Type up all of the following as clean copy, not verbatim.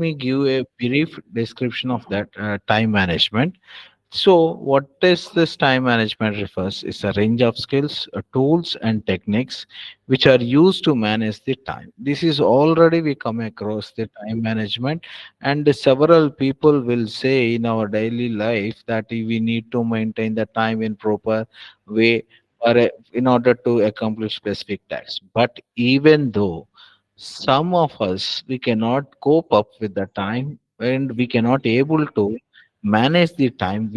me give a brief description of that time management. So, what is this time management refers is a range of skills, tools, and techniques which are used to manage the time. This is already we come across the time management, and several people will say in our daily life that we need to maintain the time in proper way or in order to accomplish specific tasks. But even though some of us we cannot cope up with the time and we cannot able to manage the time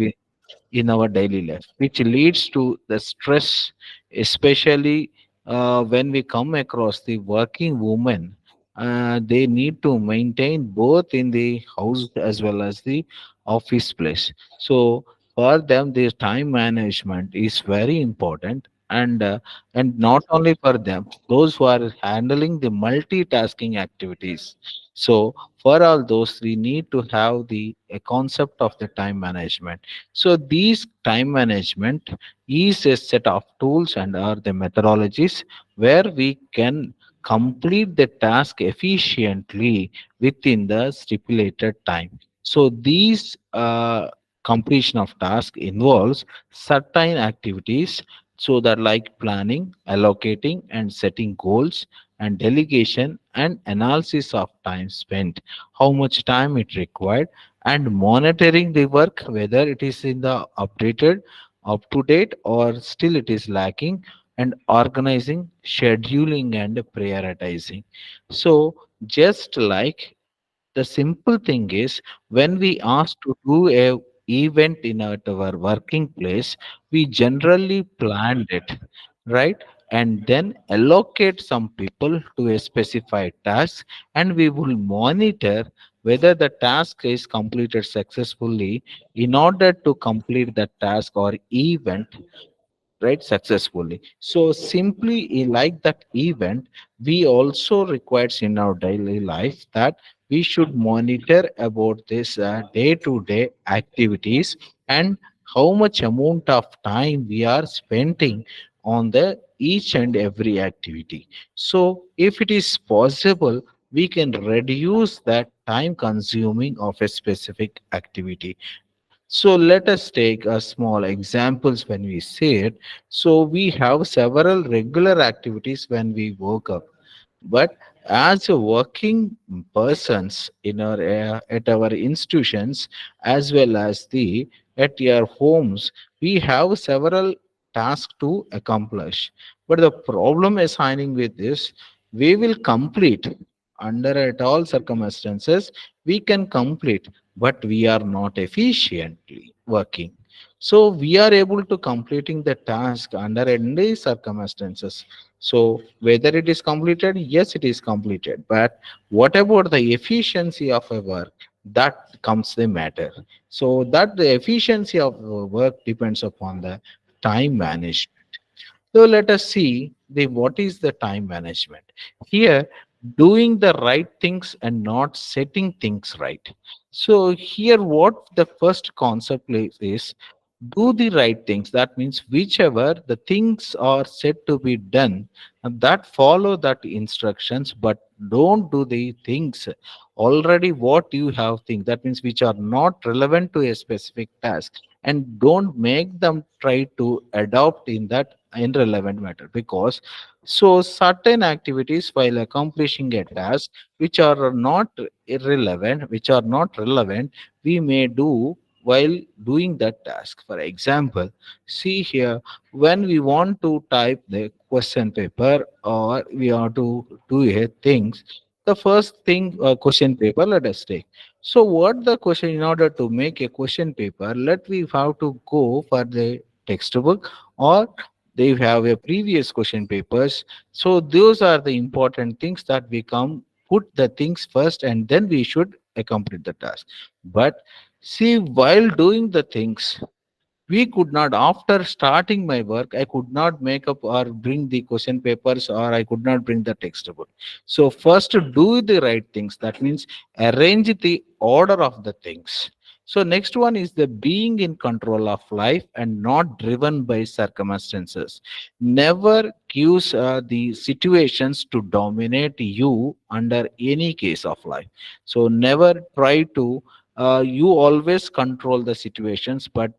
in our daily life, which leads to the stress, especially when we come across the working women. They need to maintain both in the house as well as the office place. So for them, the time management is very important, and not only for them, those who are handling the multitasking activities. So for all those, we need to have the a concept of the time management. So these time management is a set of tools and are the methodologies where we can complete the task efficiently within the stipulated time. So these completion of task involves certain activities, so that like planning, allocating and setting goals, and delegation and analysis of time spent, how much time it required, and monitoring the work whether it is in the updated, up to date, or still it is lacking, and organizing, scheduling and prioritizing. So just like the simple thing is, when we ask to do a event in our working place, we generally planned it, right? And then allocate some people to a specified task, and we will monitor whether the task is completed successfully. In order to complete the task or event, right, successfully, so simply like that event, we also requires in our daily life that we should monitor about this day to day activities, and how much amount of time we are spending on the each and every activity. So if it is possible, we can reduce that time consuming of a specific activity. So let us take a small examples when we say it. So we have several regular activities when we woke up, but as a working persons in our at our institutions as well as the at your homes, we have several tasks to accomplish. But the problem assigning with this, we will complete under at all circumstances, we can complete, but we are not efficiently working. So we are able to completing the task under any circumstances. So whether it is completed, yes, it is completed. But what about the efficiency of a work? That comes the matter. So that the efficiency of work depends upon the time management. So let us see the what is the time management. Here, doing the right things and not setting things right. So here, what the first concept is do the right things. That means whichever the things are said to be done, and that follow that instructions, but don't do the things already what you have think. That means which are not relevant to a specific task, and don't make them try to adopt in that irrelevant matter. Because so certain activities while accomplishing a task which are not irrelevant, which are not relevant, we may do while doing that task. For example, see here, when we want to type the question paper or we want to do a things, the first thing question paper let us take. So what the question, in order to make a question paper, let we have to go for the textbook, or they have a previous question papers. So those are the important things that we come put the things first, and then we should accomplish the task. But see, while doing the things, we could not, after starting my work, I could not make up or bring the question papers, or I could not bring the textbook. So first do the right things. That means arrange the order of the things. So next one is the being in control of life and not driven by circumstances. Never use the situations to dominate you under any case of life. So never try to you always control the situations, but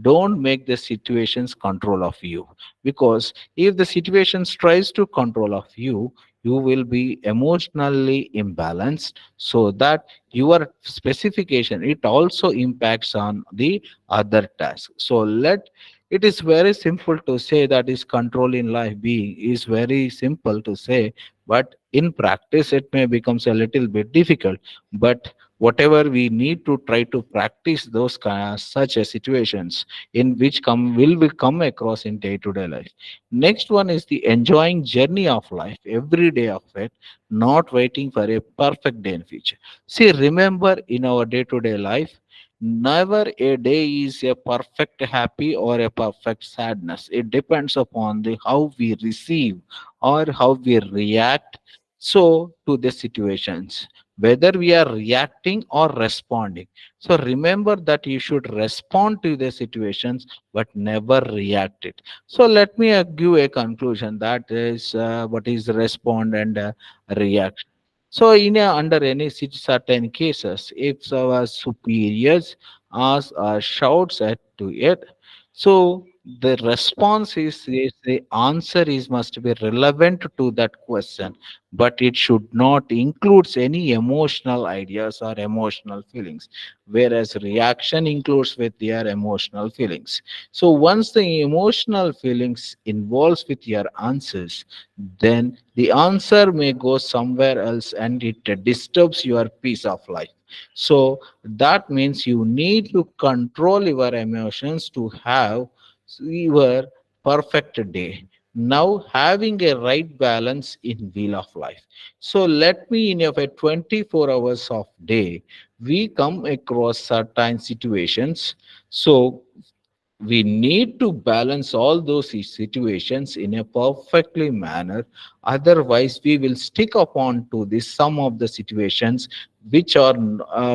don't make the situations control of you, because if the situations tries to control of you, you will be emotionally imbalanced, so that your specification it also impacts on the other task. So let it is very simple to say that is control in life being is very simple to say, but in practice it may becomes a little bit difficult. But whatever we need to try to practice those such a situations in which come will we come across in day to day life. Next one is the enjoying journey of life every day of it, not waiting for a perfect day in future. See, remember in our day to day life, never a day is a perfect happy or a perfect sadness. It depends upon the how we receive or how we react so to the situations, whether we are reacting or responding. So remember that you should respond to the situations but never react it. So let me give a conclusion that is what is respond and react. So, under any certain cases, if our superiors ask or shouts at to it, so the response is the answer is must be relevant to that question, but it should not includes any emotional ideas or emotional feelings, whereas reaction includes with their emotional feelings. So once the emotional feelings involves with your answers, then the answer may go somewhere else and it disturbs your peace of life. So that means you need to control your emotions to have your perfect day. Now having a right balance in wheel of life. So let me in a 24 hours of day, we come across certain situations. So we need to balance all those situations in a perfectly manner, otherwise we will stick upon to the some of the situations which are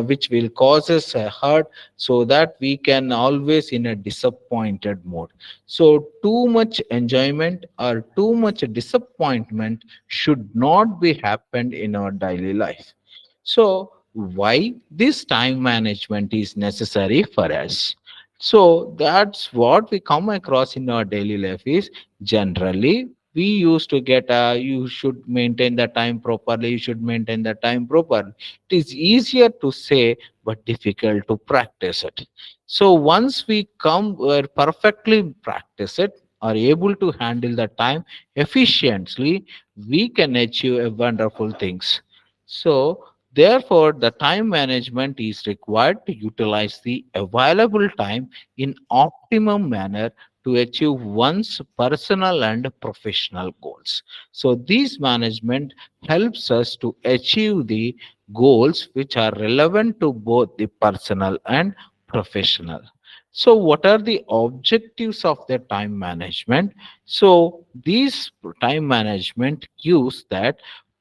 which will cause us a hurt, so that we can always in a disappointed mode. So too much enjoyment or too much disappointment should not be happened in our daily life. So why this time management is necessary for us? So that's what we come across in our daily life is generally we used to get you should maintain the time properly, you should maintain the time properly. It is easier to say but difficult to practice it. So once we come perfectly practice it, are able to handle the time efficiently, we can achieve a wonderful things. So therefore, the time management is required to utilize the available time in optimum manner to achieve one's personal and professional goals. So this management helps us to achieve the goals which are relevant to both the personal and professional. So what are the objectives of the time management? So these time management use that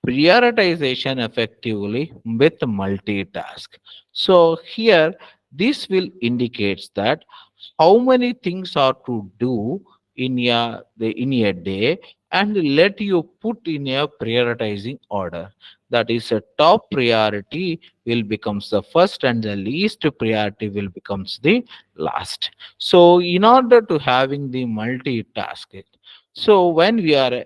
prioritization effectively with multitask. So here this will indicates that how many things are to do in a day, and let you put in a prioritizing order. That is a top priority will becomes the first and the least priority will becomes the last. So in order to having the multitasking, so when we are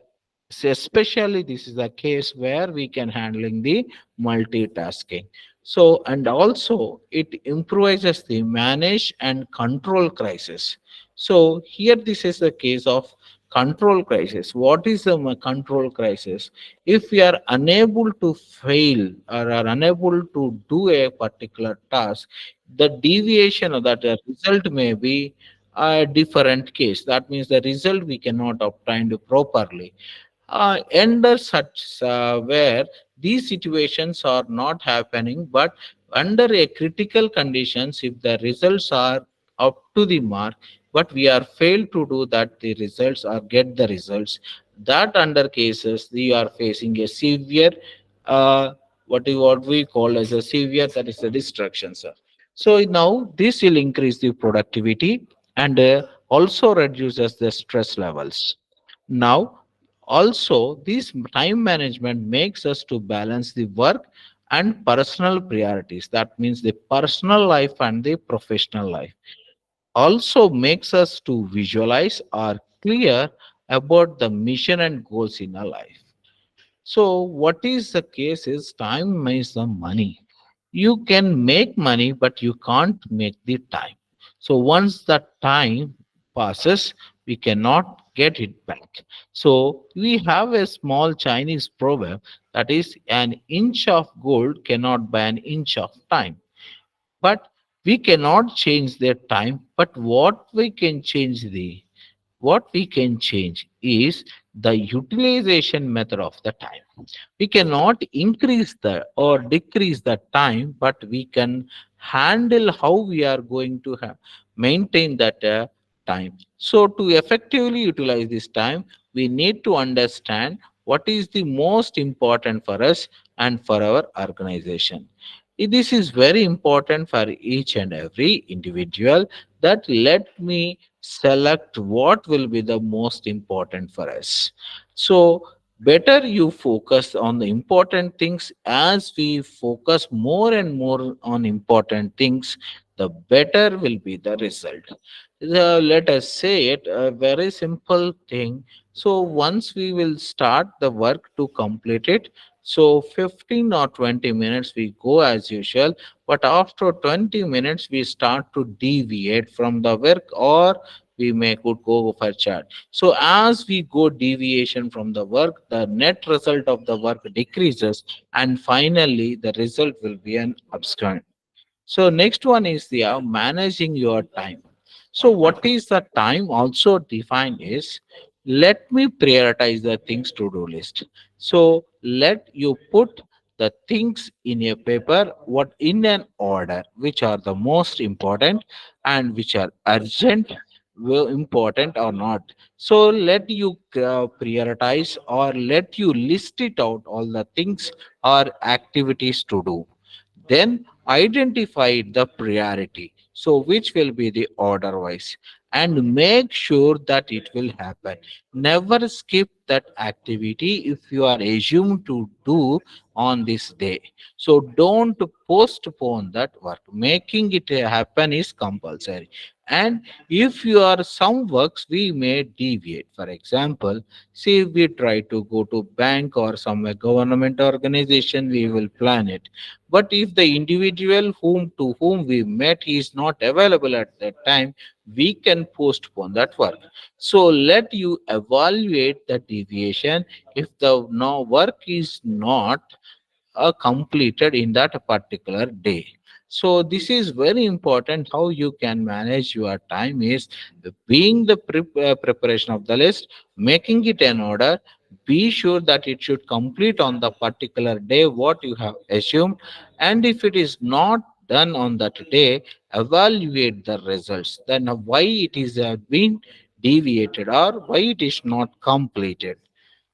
especially this is the case where we can handling the multitasking. So and also it improvises the manage and control crisis. So here this is the case of control crisis. What is the control crisis? If we are unable to fail or are unable to do a particular task, the deviation of that result may be a different case. That means the result we cannot obtain properly. Under such where these situations are not happening, but under a critical conditions, if the results are up to the mark, but we are failed to do that the results or get the results, that under cases we are facing a severe uh, what we call as a severe, that is a destruction, sir. So now this will increase the productivity and also reduces the stress levels. Now also this time management makes us to balance the work and personal priorities. That means the personal life and the professional life. Also makes us to visualize or clear about the mission and goals in our life. So, what is the case is time is the money. You can make money, but you can't make the time. So, once the time passes, we cannot get it back. So, we have a small Chinese proverb that is, an inch of gold cannot buy an inch of time. But we cannot change their time, but what we can change is the utilization method of the time. We cannot increase the or decrease the time, but we can handle how we are going to maintain that time. So to effectively utilize this time, we need to understand what is the most important for us and for our organization. This is very important for each and every individual, that let me select what will be the most important for us. So better you focus on the important things. As we focus more and more on important things, the better will be the result. Let us say it a very simple thing. So once we will start the work to complete it, so 15 or 20 minutes we go as usual, but after 20 minutes we start to deviate from the work, or we may could go for chat. So as we go deviation from the work, the net result of the work decreases, and finally the result will be an obscure. So next one is the managing your time. So what is the time also defined is, let me prioritize the things to do list. So let you put the things in a paper, what in an order, which are the most important and which are urgent, important or not. So let you prioritize, or let you list it out all the things or activities to do. Then identify the priority, so which will be the order wise, and make sure that it will happen. Never skip that activity if you are assumed to do on this day. So don't postpone that work. Making it happen is compulsory. And if you are some works, we may deviate. For example, see, if we try to go to bank or some government organization, we will plan it. But if the individual whom to whom we met is not available at that time, we can postpone that work. So let you evaluate the deviation. If the no work is not completed in that particular day. So this is very important. How you can manage your time is being the preparation of the list, making it an order, be sure that it should complete on the particular day what you have assumed, and if it is not done on that day, evaluate the results, then why it is been deviated or why it is not completed.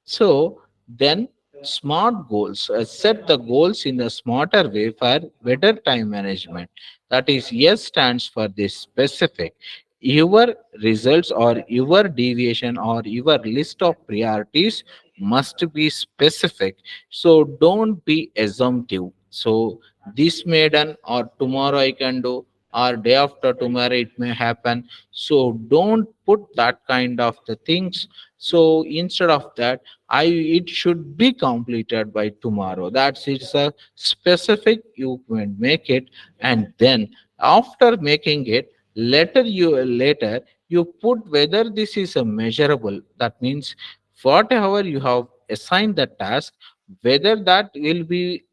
So then smart goals, set the goals in a smarter way for better time management. That is, S stands for this specific. Your results or your deviation or your list of priorities must be specific. So don't be assumptive. So this may done, or tomorrow I can do, or day after tomorrow it may happen. So don't put that kind of the things. So instead of that, I it should be completed by tomorrow. That's it's a specific you can make it, and then after making it, later you put whether this is a measurable. That means whatever you have assigned the task, whether that will be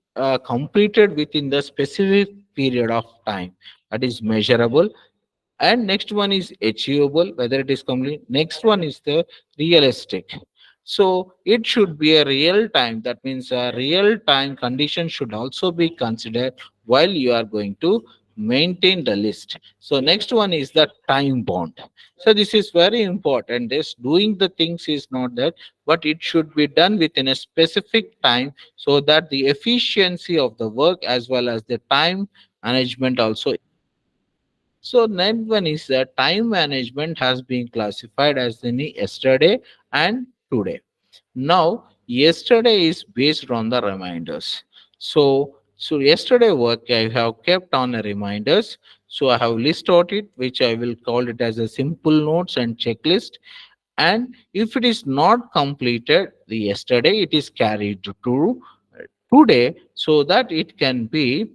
completed within the specific period of time, that is measurable. And next one is achievable, whether it is complete. Next one is the realistic. So it should be a real time. That means a real time condition should also be considered while you are going to maintain the list. So next one is the time bound. So this is very important. This doing the things is not that, but it should be done within a specific time, so that the efficiency of the work as well as the time management also. So next one is that time management has been classified as the yesterday and today. Now, yesterday is based on the reminders. So yesterday work I have kept on a reminders. So I have list out it, which I will call it as a simple notes and checklist. And if it is not completed the yesterday, it is carried to today, so that it can be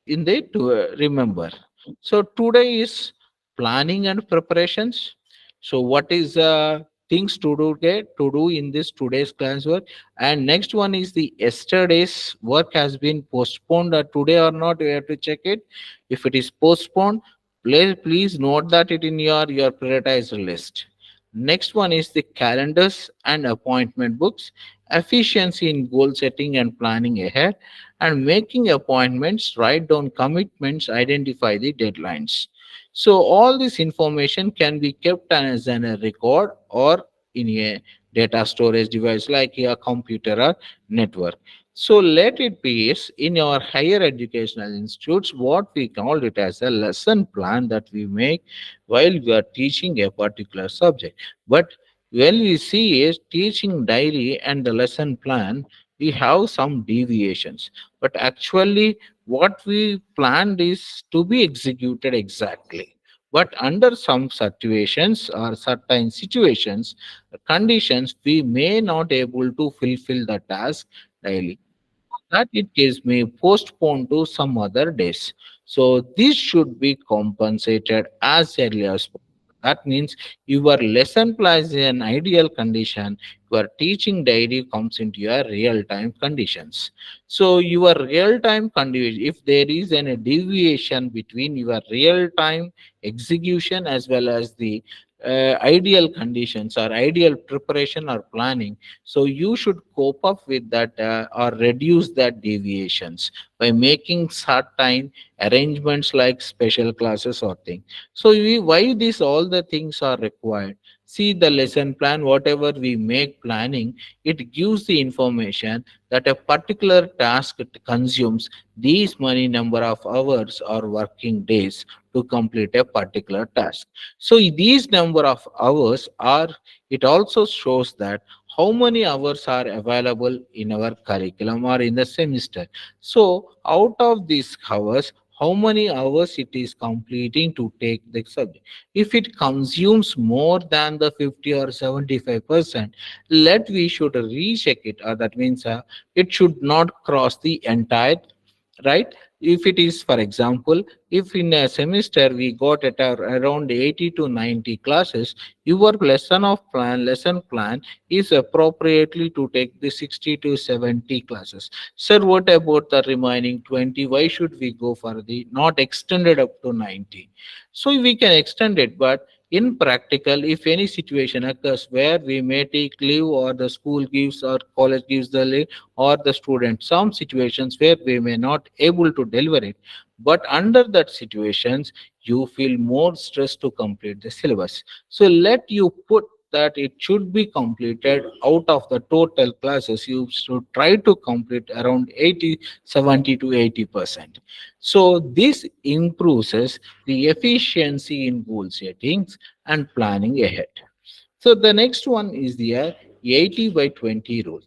in the to remember. So today is planning and preparations. So what is things to do in this today's class work? And next one is the yesterday's work has been postponed today or not, you have to check it. If it is postponed, please note that it in your prioritized list. Next one is the calendars and appointment books, efficiency in goal setting and planning ahead, and making appointments, write down commitments, identify the deadlines. So all this information can be kept as a record or in a data storage device like a computer or network. So let it be is in our higher educational institutes what we call it as a lesson plan that we make while we are teaching a particular subject. But when we see is teaching diary and the lesson plan, we have some deviations, but actually what we planned is to be executed exactly. But under some situations or certain situations, conditions, we may not able to fulfill the task daily, that it is may postpone to some other days. So this should be compensated as early as possible. That means your lesson plan is an ideal condition. Your teaching diary comes into your real time conditions. So your real time condition, if there is any deviation between your real time execution as well as the ideal conditions or ideal preparation or planning, so you should cope up with that or reduce that deviations by making certain arrangements like special classes or thing. So why these all the things are required? See the lesson plan, whatever we make planning, it gives the information that a particular task consumes these many number of hours or working days to complete a particular task. So these number of hours are, it also shows that how many hours are available in our curriculum or in the semester. So out of these hours, how many hours it is completing to take the subject. If it consumes more than the 50 or 75%, let we should recheck it, or that means it should not cross the entire, right? If it is, for example, if in a semester we got at around 80 to 90 classes, your lesson plan is appropriately to take the 60 to 70 classes. Sir, what about the remaining 20? Why should we go for the not extended up to 90? So we can extend it, but in practical, if any situation occurs where we may take leave or the school gives or college gives the leave or the student, some situations where we may not able to deliver it, but under that situations you feel more stressed to complete the syllabus. So let you put that it should be completed out of the total classes, you should try to complete around 80, 70 to 80%. So this improves the efficiency in goal settings and planning ahead. So the next one is the 80 by 20 rule.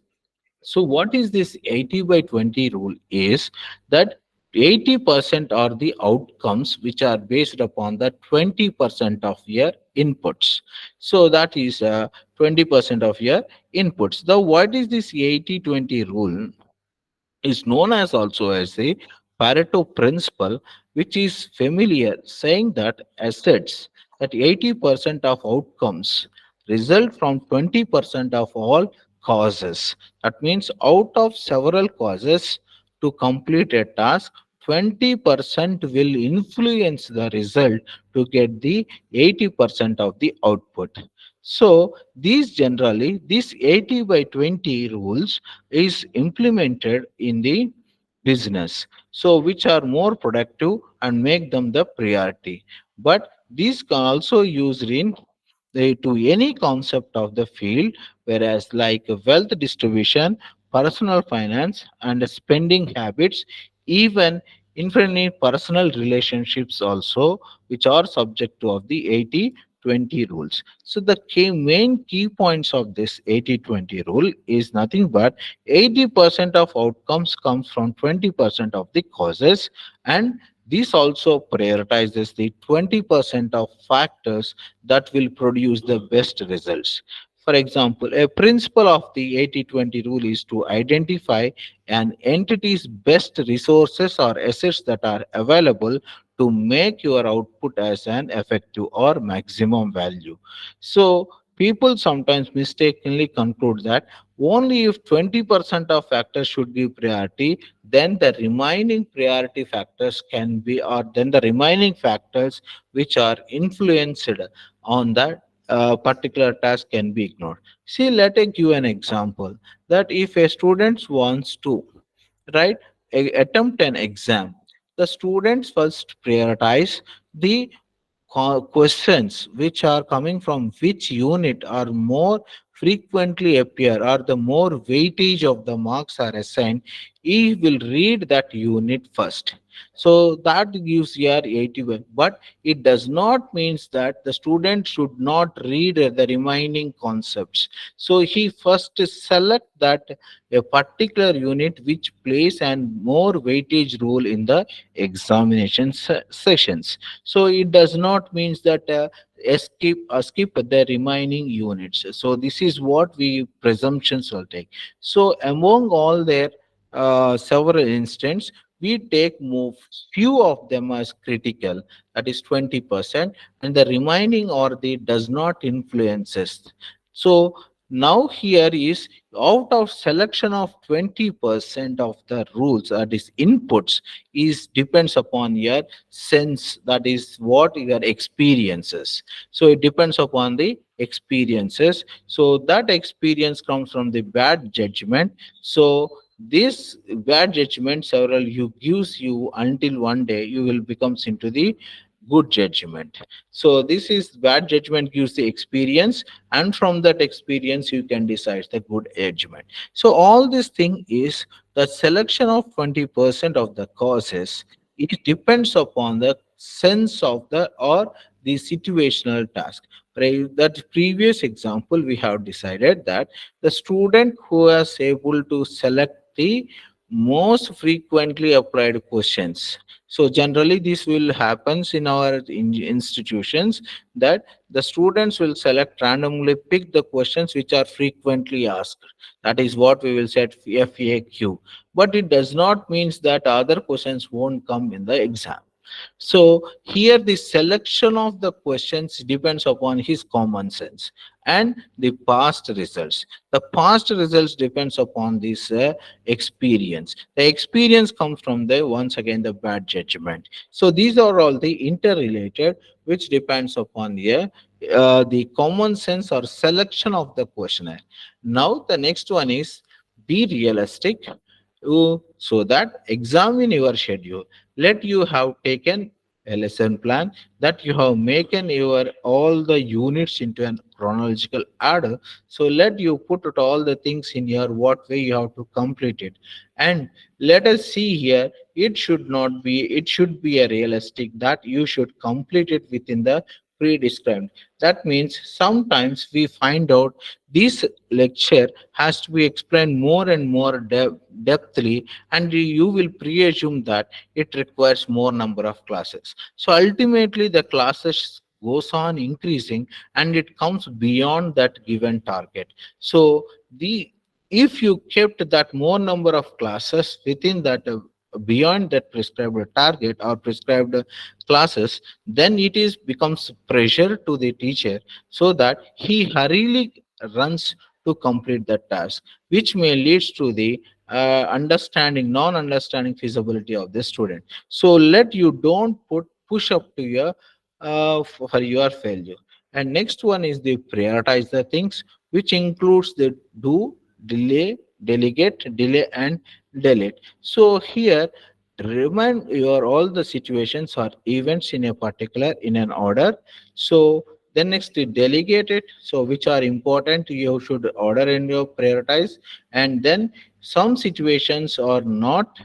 So what is this 80 by 20 rule is that 80% are the outcomes which are based upon the 20% of your inputs. So that is 20% of your inputs. Now what is this 80-20 rule? Is known as also as the Pareto principle, which is familiar, saying that assets that 80% of outcomes result from 20% of all causes. That means out of several causes to complete a task, 20% will influence the result to get the 80% of the output. So these generally, these 80 by 20 rules is implemented in the business, so which are more productive and make them the priority. But these can also used in to any concept of the field, whereas like wealth distribution, personal finance and spending habits, even infinite personal relationships also, which are subject to of the 80-20 rules. So the main key points of this 80-20 rule is nothing but 80% of outcomes comes from 20% of the causes, and this also prioritizes the 20% of factors that will produce the best results. For example, a principle of the 80-20 rule is to identify an entity's best resources or assets that are available to make your output as an effective or maximum value. So, people sometimes mistakenly conclude that only if 20% of factors should give priority, then the remaining priority factors can be, or then the remaining factors which are influenced on that particular task can be ignored. See, let me give an example that if a student wants to right attempt an exam, the students first prioritize the questions which are coming from which unit are more frequently appear, or the more weightage of the marks are assigned, he will read that unit first. So that gives your 81, but it does not means that the student should not read the remaining concepts. So he first select that a particular unit which plays an more weightage role in the examination sessions. So it does not means that skip the remaining units. So this is what we presumptions will take. So among all their several instances, we take more few of them as critical, that is 20%, and the remaining or the does not influences. So now here is out of selection of 20% of the rules, that is inputs, is depends upon your sense, that is what your experiences. So it depends upon the experiences. So that experience comes from the bad judgment. So this bad judgment several you gives you until one day you will becomes into the good judgment. So this is bad judgment gives the experience, and from that experience you can decide the good judgment. So all this thing is the selection of 20% of the causes. It depends upon the sense of the or the situational task. That previous example we have decided that the student who is able to select the most frequently applied questions. So generally this will happens in our institutions, that the students will select randomly pick the questions which are frequently asked. That is what we will set FAQ. But it does not means that other questions won't come in the exam. So here the selection of the questions depends upon his common sense and the past results. The past results depends upon this experience. The experience comes from the once again the bad judgment. So these are all the interrelated, which depends upon the common sense or selection of the questionnaire. Now the next one is be realistic. So that examine your schedule. Let you have taken a lesson plan, that you have making your all the units into an chronological order. So let you put it all the things in your what way you have to complete it. And let us see here, it should not be, it should be a realistic that you should complete it within the pre-described. That means sometimes we find out this lecture has to be explained more and more depthly, and you will pre-assume that it requires more number of classes. So ultimately the classes goes on increasing and it comes beyond that given target. So the if you kept that more number of classes within that beyond that prescribed target or prescribed classes, then it is becomes pressure to the teacher, so that he hurriedly runs to complete that task, which may leads to the understanding non-understanding feasibility of the student. So let you don't put push up to your for your failure. And next one is the prioritize the things, which includes the do, delay, delegate, delay, and delete. So here remind your all the situations or events in a particular in an order. So then next you delegate it, so which are important you should order and you prioritize. And then some situations are not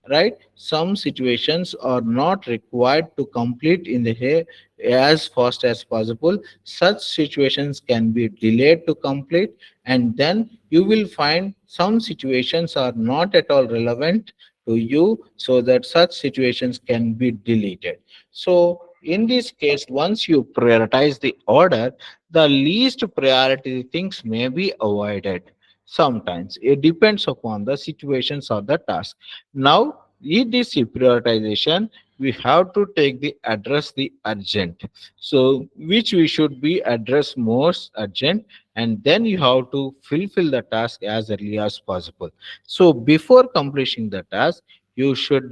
right? Some situations are not required to complete in the as fast as possible. Such situations can be delayed to complete, and then you will find some situations are not at all relevant to you, so that such situations can be deleted. So in this case, once you prioritize the order, the least priority things may be avoided. Sometimes it depends upon the situations of the task. Now, in this prioritization, we have to take the address the urgent. So, which we should be address most urgent, and then you have to fulfill the task as early as possible. So, before completing the task, you should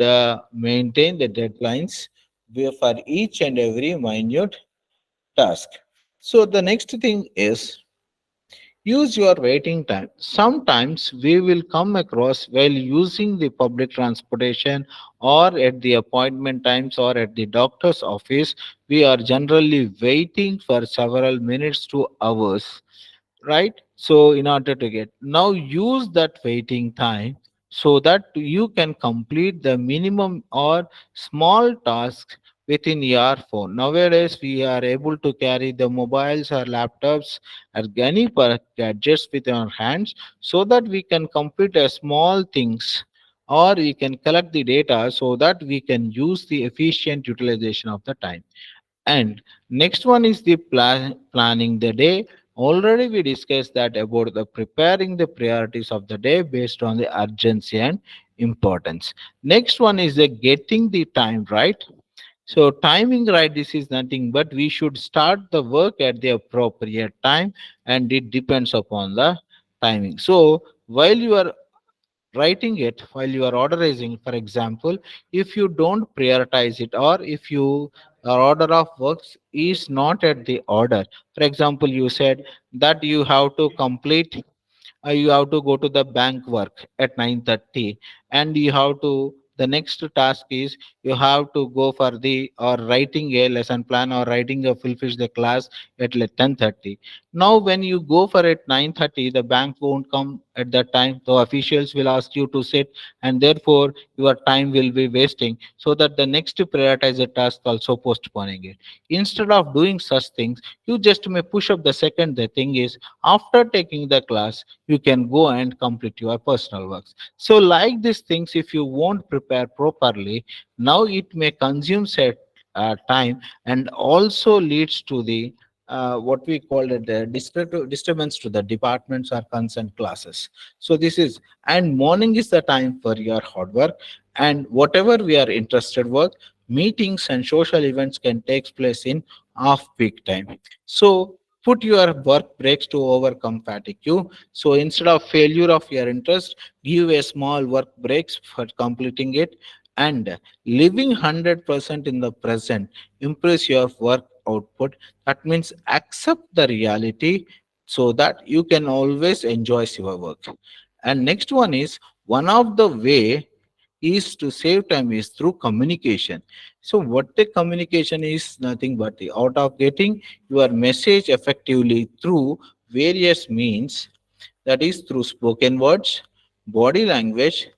maintain the deadlines for each and every minute task. So, the next thing is use your waiting time. Sometimes we will come across while using the public transportation or at the appointment times or at the doctor's office, we are generally waiting for several minutes to hours, right? So in order to get, now use that waiting time so that you can complete the minimum or small tasks within your phone. Nowadays we are able to carry the mobiles or laptops or any gadgets with our hands, so that we can complete a small things, or we can collect the data so that we can use the efficient utilization of the time. And next one is the planning the day. Already we discussed that about the preparing the priorities of the day based on the urgency and importance. Next one is the getting the time right. So timing right, this is nothing but we should start the work at the appropriate time, and it depends upon the timing. So while you are writing it, while you are orderizing, for example, if you don't prioritize it, or if your order of works is not at the order, for example, you said that you have to complete, you have to go to the bank work at 9:30, and you have to, the next task is you have to go for the or writing a lesson plan or writing a fulfill the class at 10:30. Now when you go for at 9:30, the bank won't come at that time, the officials will ask you to sit, and therefore your time will be wasting, so that the next prioritized task also postponing it. Instead of doing such things, you just may push up the second. The thing is, after taking the class, you can go and complete your personal works. So like these things, if you won't prepare properly, now it may consume set time, and also leads to the what we call it the disturbance to the departments or concerned classes. So this is, and morning is the time for your hard work, and whatever we are interested work, meetings and social events can take place in off peak time. So put your work breaks to overcome fatigue. So instead of failure of your interest, give a small work breaks for completing it, and living 100% in the present impress your work output. That means accept the reality so that you can always enjoy your work. And next one is, one of the way is to save time is through communication. So what the communication is nothing but the art of getting your message effectively through various means, that is through spoken words, body language,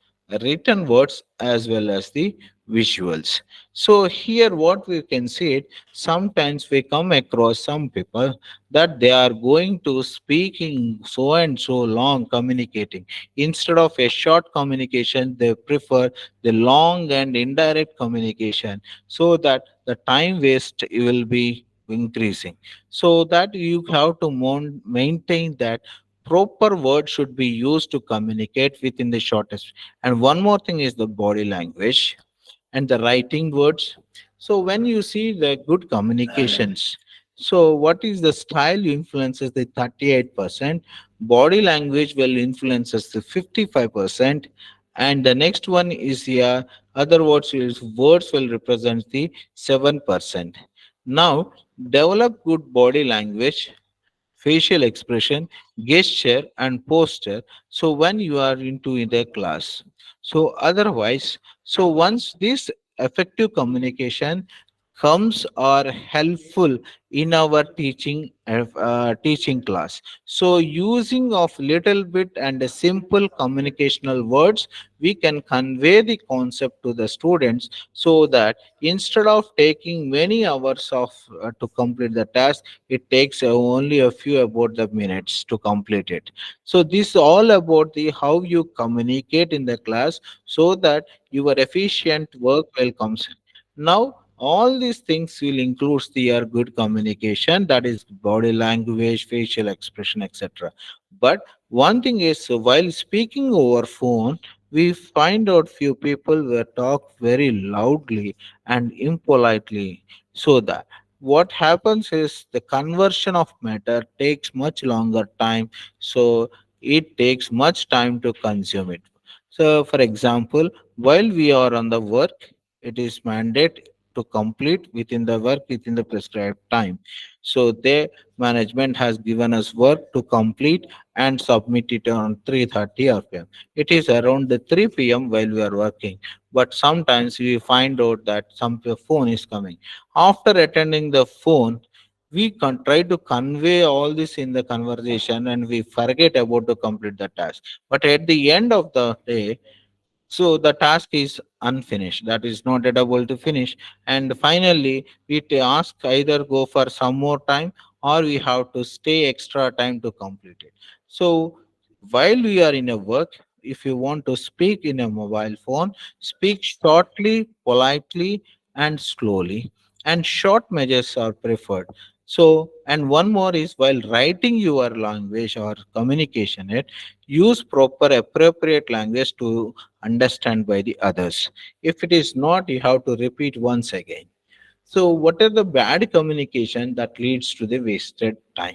written words, as well as the visuals. So here what we can see it, sometimes we come across some people that they are going to speaking so and so long communicating. Instead of a short communication, they prefer the long and indirect communication, so that the time waste will be increasing. So that you have to maintain that proper word should be used to communicate within the shortest. And one more thing is the body language and the writing words. So when you see the good communications, so what is the style influences the 38%, body language will influences the 55%, and the next one is here, other words will represent the 7%. Now develop good body language, facial expression, gesture, and posture. So when you are into the class, so otherwise, so once this effective communication comes are helpful in our teaching class. So using of little bit and a simple communicational words, we can convey the concept to the students, so that instead of taking many hours of to complete the task, it takes only a few about the minutes to complete it. So this is all about the how you communicate in the class, so that your efficient work will comes. Now, all these things will include your good communication, that is body language, facial expression, etc. But one thing is, while speaking over phone, we find out few people will talk very loudly and impolitely. So that what happens is the conversion of matter takes much longer time. So it takes much time to consume it. So, for example, while we are on the work, it is mandate to complete within the work within the prescribed time. So the management has given us work to complete and submit it on 3:30 p.m. It is around the 3 p.m. while we are working, but sometimes we find out that some phone is coming. After attending the phone, we can try to convey all this in the conversation and we forget about to complete the task. But at the end of the day, so the task is unfinished, that is not yet able to finish, and finally we ask either go for some more time, or we have to stay extra time to complete it. So while we are in a work, if you want to speak in a mobile phone, speak shortly, politely, and slowly, and short measures are preferred. So, and one more is, while writing your language or communication it, use proper appropriate language to understand by the others. If it is not, you have to repeat once again. So, what are the bad communication that leads to the wasted time?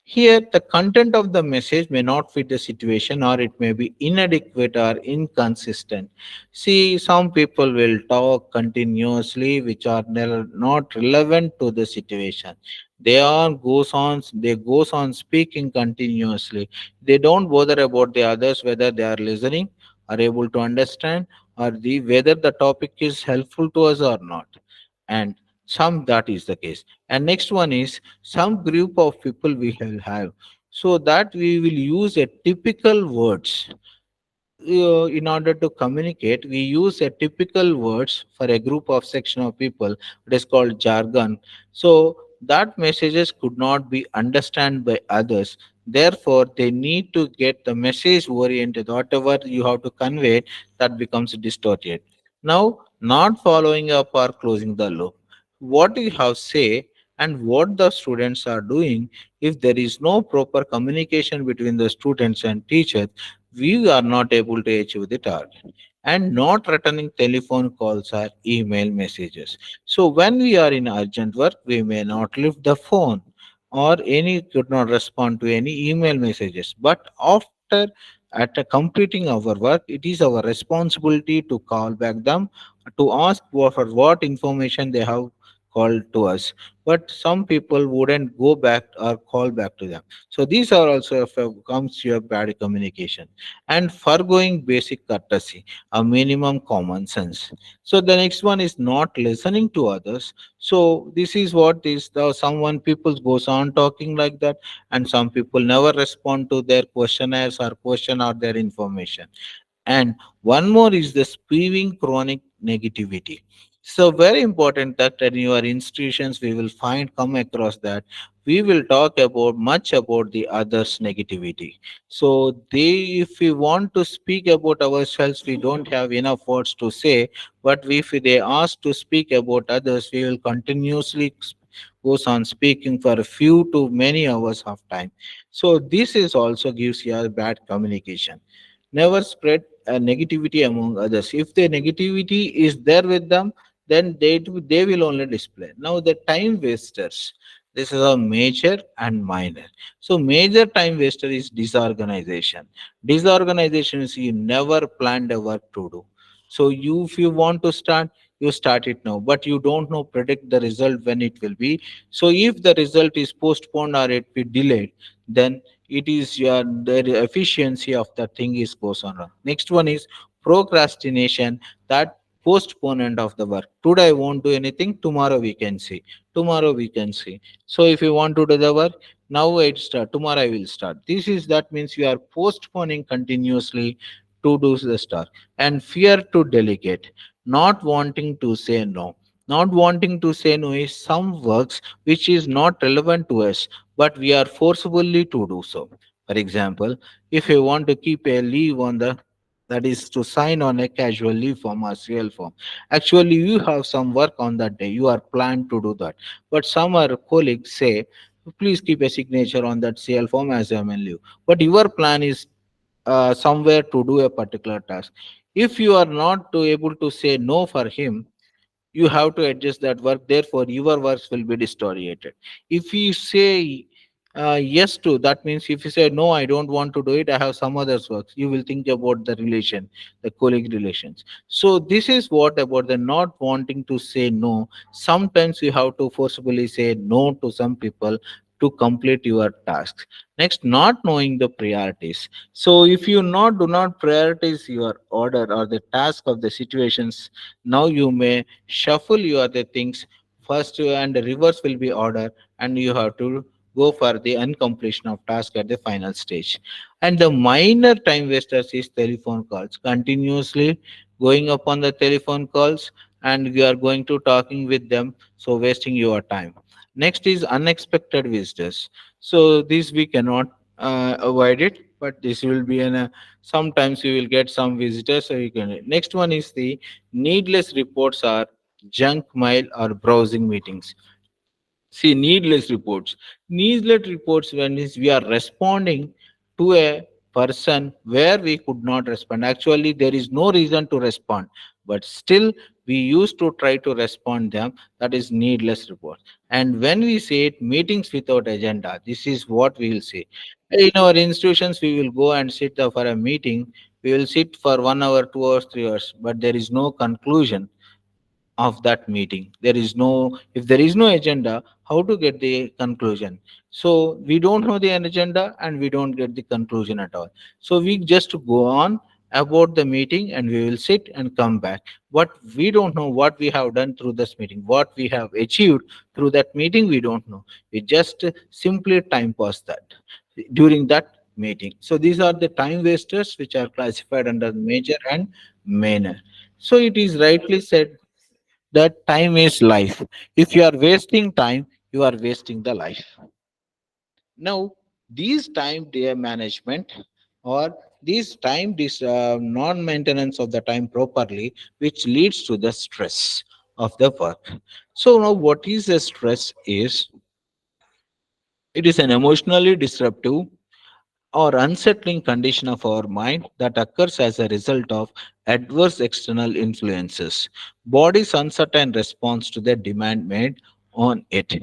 Here, the content of the message may not fit the situation, or it may be inadequate or inconsistent. See, some people will talk continuously which are not relevant to the situation. They goes on speaking continuously. They don't bother about the others whether they are listening, are able to understand, or the whether the topic is helpful to us or not. And some that is the case. And next one is, some group of people we will have, so that we will use a typical words. In order to communicate, we use a typical words for a group of section of people. It is called jargon. So that messages could not be understood by others. Therefore, they need to get the message oriented. Whatever you have to convey, that becomes distorted. Now, not following up or closing the loop. What you have say and what the students are doing, if there is no proper communication between the students and teachers, we are not able to achieve the target. And not returning telephone calls or email messages. So when we are in urgent work, we may not lift the phone, or any could not respond to any email messages. But after completing our work, it is our responsibility to call back them, to ask for what information they have called to us. But some people wouldn't go back or call back to them. So these are also if comes to your bad communication. And foregoing basic courtesy, a minimum common sense. So the next one is not listening to others. So this is what is the someone people goes on talking like that, and some people never respond to their questionnaires or question or their information. And one more is the spewing chronic negativity. So very important that in your institutions we will find come across that we will talk about much about the others negativity. So they, if we want to speak about ourselves, we don't have enough words to say. But if they ask to speak about others, we will continuously goes on speaking for a few to many hours of time. So this is also gives you a bad communication. Never spread negativity among others. If the negativity is there with them, then they will only display. Now the time wasters, this is a major and minor. So major time waster is disorganization. Disorganization is you never planned a work to do. So you, if you want to start, you start it now, but you don't know predict the result when it will be. So if the result is postponed or it be delayed, then it is your the efficiency of the thing is goes on wrong. Next one is procrastination, that postponement of the work. Today I won't do anything, tomorrow we can see. Tomorrow we can see. So if you want to do the work, now it start, tomorrow I will start. This is that means you are postponing continuously to do the stuff. And fear to delegate, not wanting to say no. Not wanting to say no is some works which is not relevant to us, but we are forcibly to do so. For example, if you want to keep a leave on the, that is to sign on a casual leave form or CL form. Actually, you have some work on that day. You are planned to do that. But some other colleagues say, please keep a signature on that CL form as I'm in leave. But your plan is somewhere to do a particular task. If you are not to able to say no for him, you have to adjust that work, therefore your works will be distorted. If you say yes to that, means if you say no, I don't want to do it, I have some others works, you will think about the relation, the colleague relations. So this is what about the not wanting to say no. Sometimes you have to forcibly say no to some people to complete your tasks. Next, not knowing the priorities. So if you not do not prioritize your order or the task of the situations, now you may shuffle your the things first, and the reverse will be order, and you have to go for the uncompletion of task at the final stage. And the minor time wasters is telephone calls, continuously going upon the telephone calls, and you are going to talking with them, so wasting your time. Next is unexpected visitors. So this we cannot avoid it, but this will be an sometimes you will get some visitors, so you can. Next one is the needless reports are junk mail or browsing meetings. See, needless reports. Needless reports when is we are responding to a person where we could not respond. Actually, there is no reason to respond, but still we used to try to respond them. That is needless report. And when we say it, meetings without agenda, this is what we will say. In our institutions, we will go and sit for a meeting. We will sit for 1 hour, 2 hours, 3 hours, but there is no conclusion of that meeting. There is no, if there is no agenda, how to get the conclusion? So we don't know the agenda and we don't get the conclusion at all. So we just go on about the meeting and we will sit and come back, but we don't know what we have done through this meeting, what we have achieved through that meeting, we don't know. We just simply time pass that during that meeting. So these are the time wasters which are classified under major and minor. So it is rightly said that time is life. If you are wasting time, you are wasting the life. Now, these time day management or these time this non-maintenance of the time properly, which leads to the stress of the work. So now, what is the stress? Is it is an emotionally disruptive or unsettling condition of our mind that occurs as a result of adverse external influences. Body's uncertain response to the demand made on it.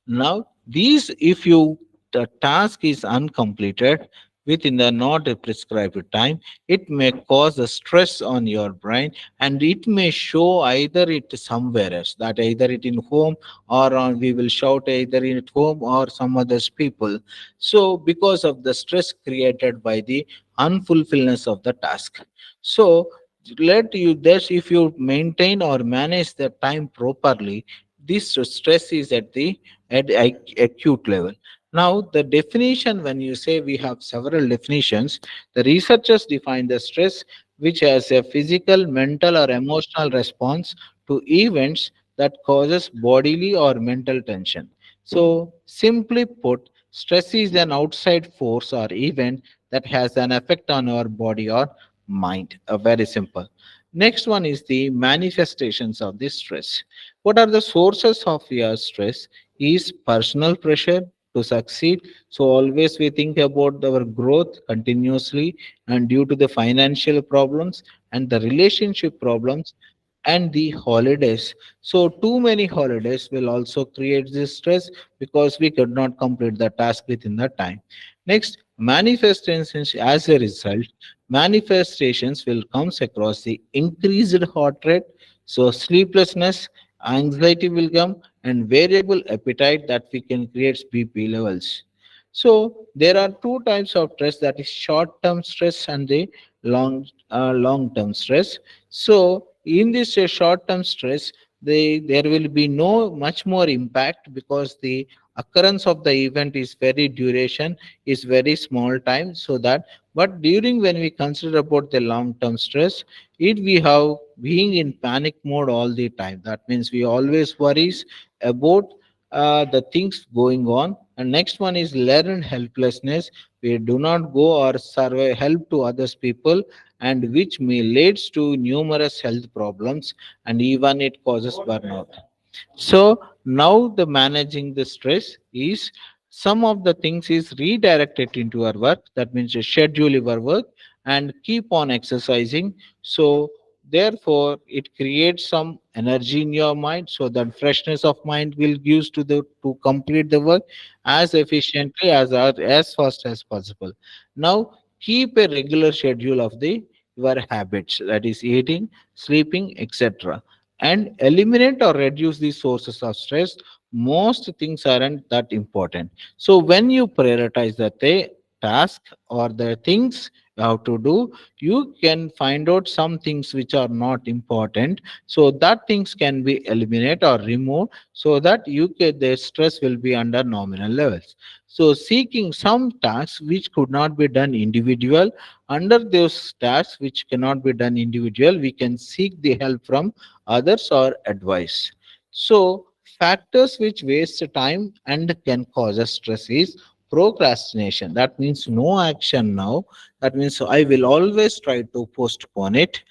Now, these, if you the task is uncompleted within the not prescribed time, it may cause a stress on your brain, and it may show either it somewhere else, that either it in home or on, we will shout either in at home or some others people. So, because of the stress created by the unfulfillment of the task. So, let you this if you maintain or manage the time properly, this stress is at the acute level. Now, the definition, when you say we have several definitions, the researchers define the stress which has a physical, mental, or emotional response to events that causes bodily or mental tension. So, simply put, stress is an outside force or event that has an effect on our body or mind. Very simple. Next one is the manifestations of this stress. What are the sources of your stress? Is personal pressure to succeed. So always we think about our growth continuously, and due to the financial problems and the relationship problems and the holidays. So too many holidays will also create this stress because we could not complete the task within the time. Next, manifestations as a result, manifestations will comes across the increased heart rate, so sleeplessness, anxiety will come, and variable appetite that we can create BP levels. So there are two types of stress, that is short term stress and the long term stress. So in this short term stress, there will be no much more impact because the occurrence of the event is very duration, is very small time. So that, but during when we consider about the long term stress, it we have being in panic mode all the time. That means we always worries about the things going on. And next one is learned helplessness. We do not go or survey help to others people, and which may leads to numerous health problems, and even it causes burnout. So now the managing the stress is some of the things is redirected into our work. That means you schedule your work and keep on exercising. So therefore it creates some energy in your mind, so that freshness of mind will use to the to complete the work as efficiently as fast as possible. Now keep a regular schedule of the your habits, that is eating, sleeping, etc., and eliminate or reduce the sources of stress. Most things aren't that important. So when you prioritize the task or the things you have to do, you can find out some things which are not important, so that things can be eliminated or removed, so that you can, the stress will be under nominal levels. So seeking some tasks which could not be done individual, under those tasks which cannot be done individual, we can seek the help from others or advice. So, factors which waste time and can cause us stress is procrastination. That means no action now. That means I will always try to postpone it.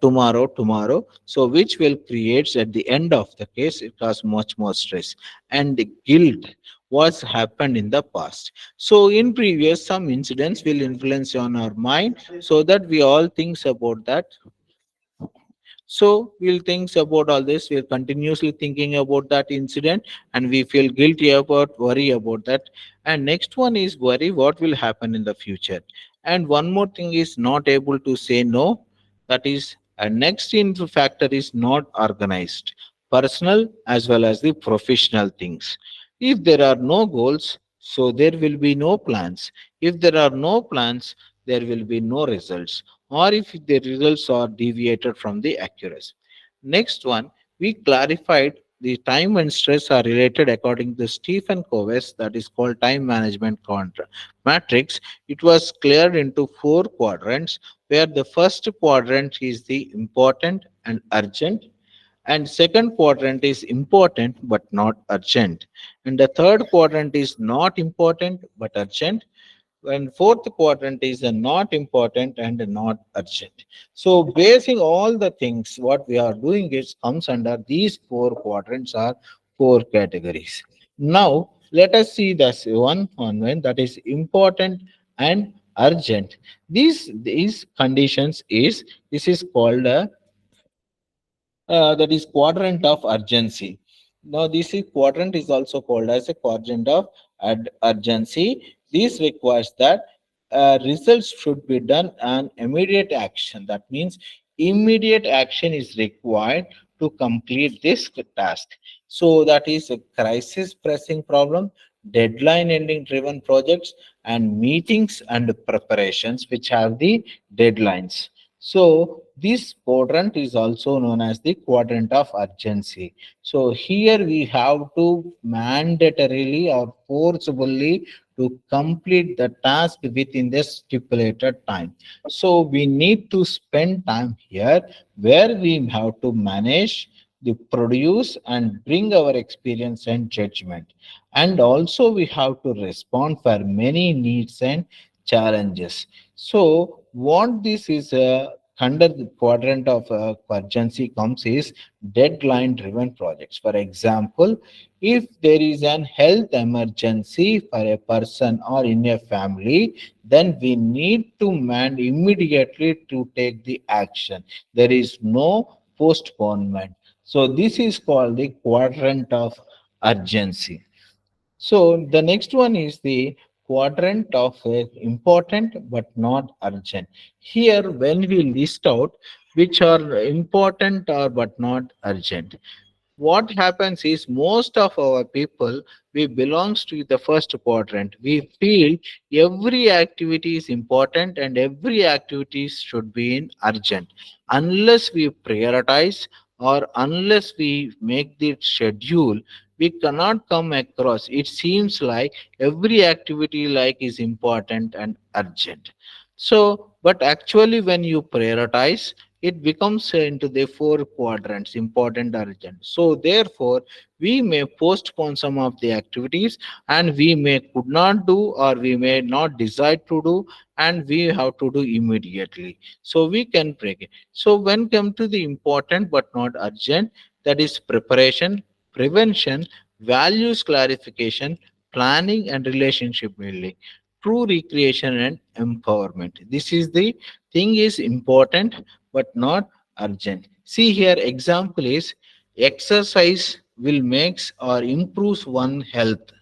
Tomorrow, so which will create at the end of the case it cause much more stress. And the guilt was happened in the past, so in previous some incidents will influence on our mind, so that we all think about that. So we'll think about all this. We're continuously thinking about that incident, and we feel guilty about, worry about that. And next one is worry what will happen in the future. And one more thing is not able to say no. That is, a next into factor is not organized, personal as well as the professional things. If there are no goals, so there will be no plans. If there are no plans, there will be no results, or if the results are deviated from the accuracy. Next one, we clarified the time and stress are related according to Stephen Covey's, that is called time management matrix. It was cleared into four quadrants, where the first quadrant is the important and urgent, and second quadrant is important but not urgent, and the third quadrant is not important but urgent, and fourth quadrant is a not important and a not urgent. So basing all the things what we are doing is comes under these four quadrants or four categories. Now let us see this one that is important and urgent. These conditions is, this is called a that is quadrant of urgency. Now, this is quadrant is also called as a quadrant of urgency. This requires that results should be done on immediate action. That means immediate action is required to complete this task. So that is a crisis pressing problem, deadline ending driven projects, and meetings and preparations which have the deadlines. So this quadrant is also known as the quadrant of urgency. So here we have to mandatorily or forcibly to complete the task within the stipulated time. So we need to spend time here where we have to manage the produce and bring our experience and judgment. And also we have to respond for many needs and challenges. So what this is under the quadrant of urgency comes is deadline driven projects. For example, if there is an health emergency for a person or in a family, then we need to man immediately to take the action. There is no postponement. So this is called the quadrant of urgency. So the next one is the quadrant of important but not urgent. Here, when we list out which are important or but not urgent, what happens is most of our people, we belongs to the first quadrant. We feel every activity is important and every activity should be in urgent. Unless we prioritize or unless we make the schedule, we cannot come across. It seems like every activity like is important and urgent. So but actually when you prioritize, it becomes into the four quadrants, important, urgent. So therefore we may postpone some of the activities, and we may could not do or we may not decide to do, and we have to do immediately, so we can break it. So when come to the important but not urgent, that is preparation, prevention, values clarification, planning and relationship building, true recreation and empowerment. This is the thing is important but not urgent. See here, example is exercise will makes or improves one health,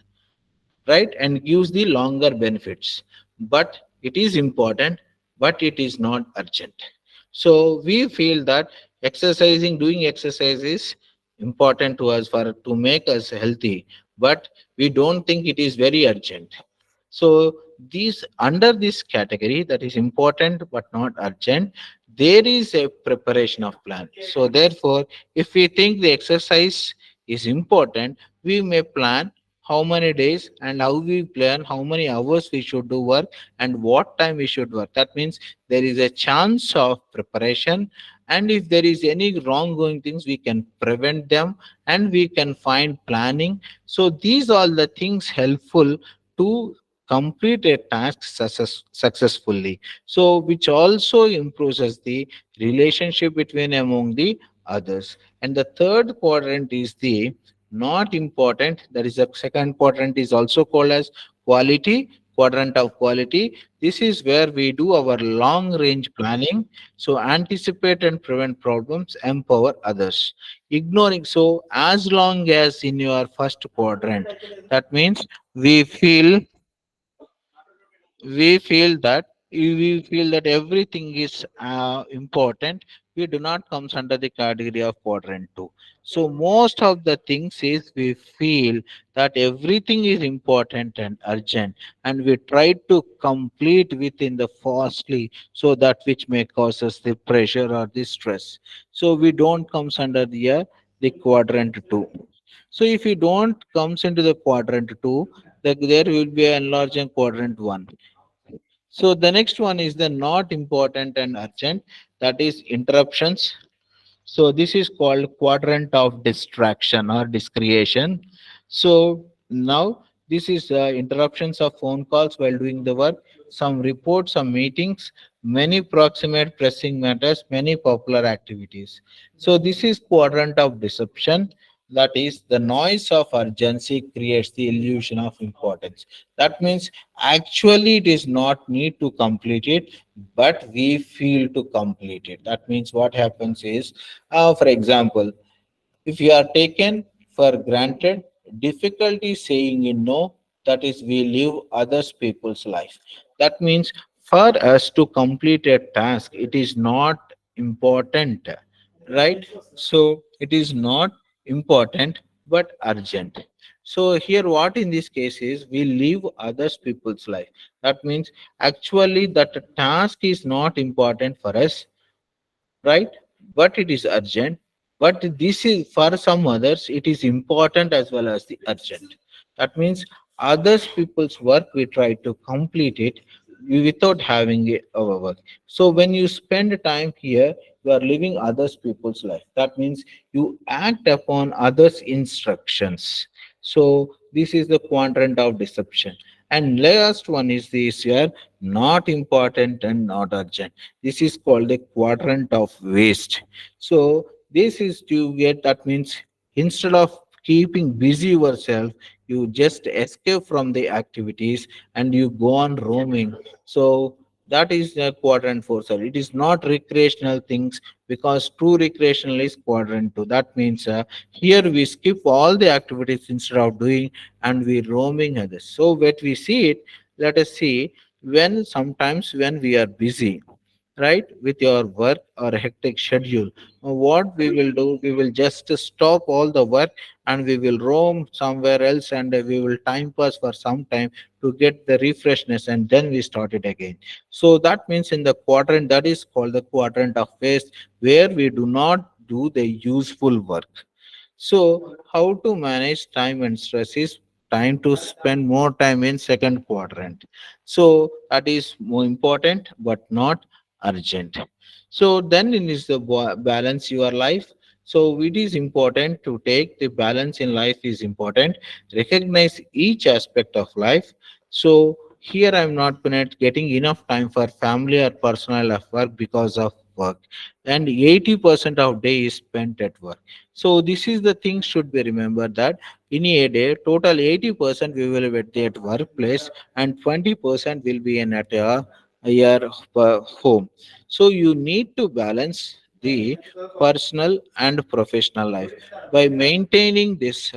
right, and gives the longer benefits. But it is important, but it is not urgent. So we feel that doing exercise is important to us for to make us healthy, but we don't think it is very urgent. So these under this category, that is important but not urgent, there is a preparation of plan. So therefore, if we think the exercise is important, we may plan how many days and how we plan how many hours we should do work and what time we should work. That means there is a chance of preparation, and if there is any wrong going things, we can prevent them and we can find planning. So these are the things helpful to complete a task successfully, so which also improves the relationship between among the others. And the third quadrant is the not important, that is the second quadrant is also called as quality, quadrant of quality. This is where we do our long range planning, so anticipate and prevent problems, empower others, ignoring. So as long as in your first quadrant, that means we feel we feel that everything is important. We do not comes under the category of quadrant 2. So most of the things is we feel that everything is important and urgent, and we try to complete within the fastly, so that which may cause us the pressure or the stress. So we don't comes under the quadrant 2. So if you don't comes into the quadrant 2, there will be an enlarging quadrant 1. So the next one is the not important and urgent, that is interruptions. So this is called quadrant of distraction or discretion. So now this is interruptions of phone calls while doing the work, some reports, some meetings, many proximate pressing matters, many popular activities. So this is quadrant of deception. That is the noise of urgency creates the illusion of importance. That means actually it is not need to complete it, but we feel to complete it. That means what happens is, for example, if you are taken for granted, difficulty saying in no, that is, we live others people's life. That means for us to complete a task, it is not important, right? So it is not important but urgent. So here, what in this case is we live others people's life. That means actually that task is not important for us, right? But it is urgent. But this is for some others, it is important as well as the urgent. That means others people's work we try to complete it without having our work. So when you spend time here, you are living others people's life. That means you act upon others instructions. So this is the quadrant of deception. And last one is this here, not important and not urgent. This is called the quadrant of waste. So this is to get, that means instead of keeping busy yourself, you just escape from the activities and you go on roaming. So that is the quadrant four, sir. It is not recreational things, because true recreational is quadrant two. That means here we skip all the activities instead of doing, and we roaming others. So when we see it, let us see, when sometimes when we are busy, right, with your work or a hectic schedule. What we will do, we will just stop all the work and we will roam somewhere else, and we will time pass for some time to get the refreshness, and then we start it again. So that means in the quadrant, that is called the quadrant of waste, where we do not do the useful work. So, how to manage time and stress is time to spend more time in second quadrant. So that is more important but not urgent. So then it is the balance your life. So it is important to take the balance in life is important. Recognize each aspect of life. So here I'm not getting enough time for family or personal life work because of work, and 80% of day is spent at work. So this is the thing should be remembered, that in a day, total 80% we will be at workplace and 20% will be in at your home. So you need to balance the personal and professional life by maintaining this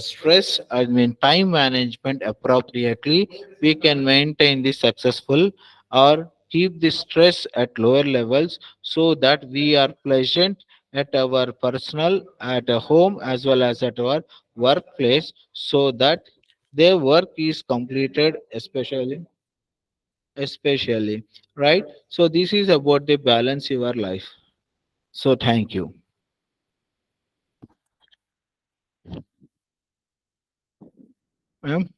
stress, I mean time management appropriately. We can maintain the successful or keep the stress at lower levels, so that we are pleasant at our personal, at a home, as well as at our workplace, so that their work is completed, especially, right. So this is about the balance your life. So thank you, ma'am.